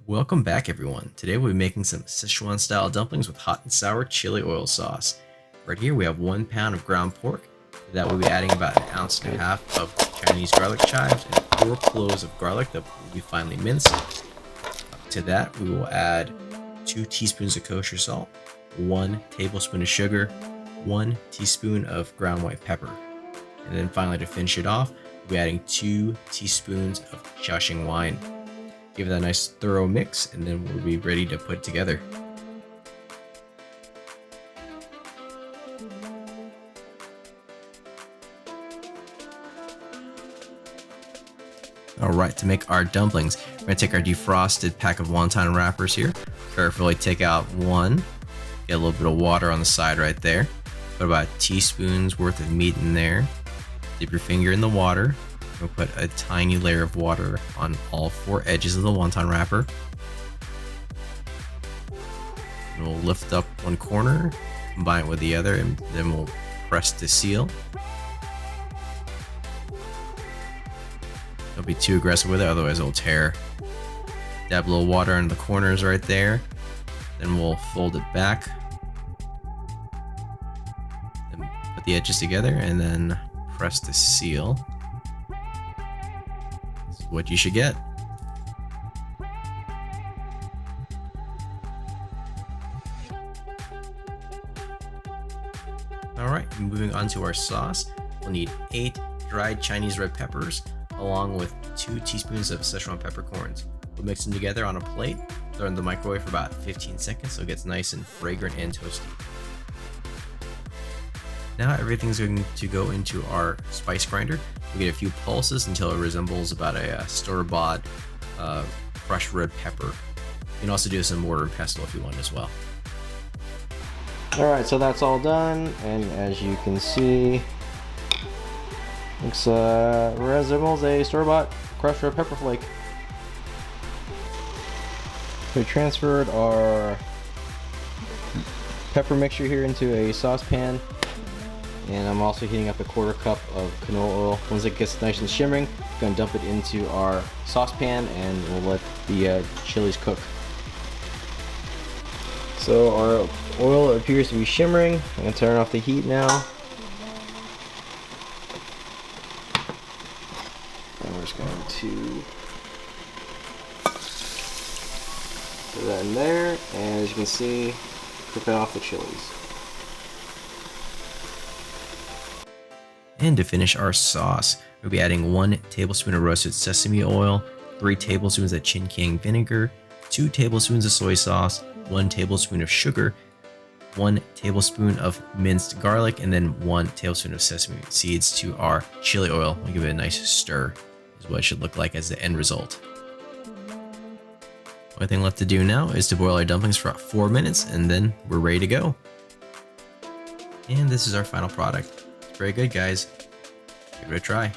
Welcome back, everyone. Today we'll be making some Sichuan style dumplings with hot and sour chili oil sauce. Right here we have 1 pound of ground pork. To that we'll be adding about 1.5 ounces of Chinese garlic chives and 4 cloves of garlic that will be finely minced. To that we will add 2 teaspoons of kosher salt, 1 tablespoon of sugar, 1 teaspoon of ground white pepper. And then finally, to finish it off, we'll be adding 2 teaspoons of Sichuan wine. Give it a nice thorough mix, and then we'll be ready to put it together. Alright, to make our dumplings, we're going to take our defrosted pack of wonton wrappers here. Carefully take out one, get a little bit of water on the side right there. Put about 2 teaspoons worth of meat in there. Dip your finger in the water. We'll put a tiny layer of water on all 4 edges of the wonton wrapper. And we'll lift up one corner, combine it with the other, and then we'll press to seal. Don't be too aggressive with it, otherwise it'll tear. Dab a little water on the corners right there. Then we'll fold it back. Then put the edges together and then press to seal. What you should get. Alright, moving on to our sauce. We'll need 8 dried Chinese red peppers along with 2 teaspoons of Sichuan peppercorns. We'll mix them together on a plate, throw it in the microwave for about 15 seconds so it gets nice and fragrant and toasty. Now everything's going to go into our spice grinder. We'll get a few pulses until it resembles about a store-bought crushed red pepper. You can also do this in mortar and pestle if you want as well. Alright, so that's all done, and as you can see, looks resembles a store-bought crushed red pepper flake. We transferred our pepper mixture here into a saucepan. And I'm also heating up a 1/4 cup of canola oil. Once it gets nice and shimmering, we're going to dump it into our saucepan and we'll let the chilies cook. So our oil appears to be shimmering. I'm going to turn off the heat now. And we're just going to put that in there. And as you can see, cooking off the chilies. And to finish our sauce, we'll be adding 1 tablespoon of roasted sesame oil, 3 tablespoons of chin kiang vinegar, 2 tablespoons of soy sauce, 1 tablespoon of sugar, 1 tablespoon of minced garlic, and then 1 tablespoon of sesame seeds to our chili oil. We'll give it a nice stir, is what it should look like as the end result. Only thing left to do now is to boil our dumplings for about 4 minutes, and then we're ready to go. And this is our final product. Very good, guys. Give it a try.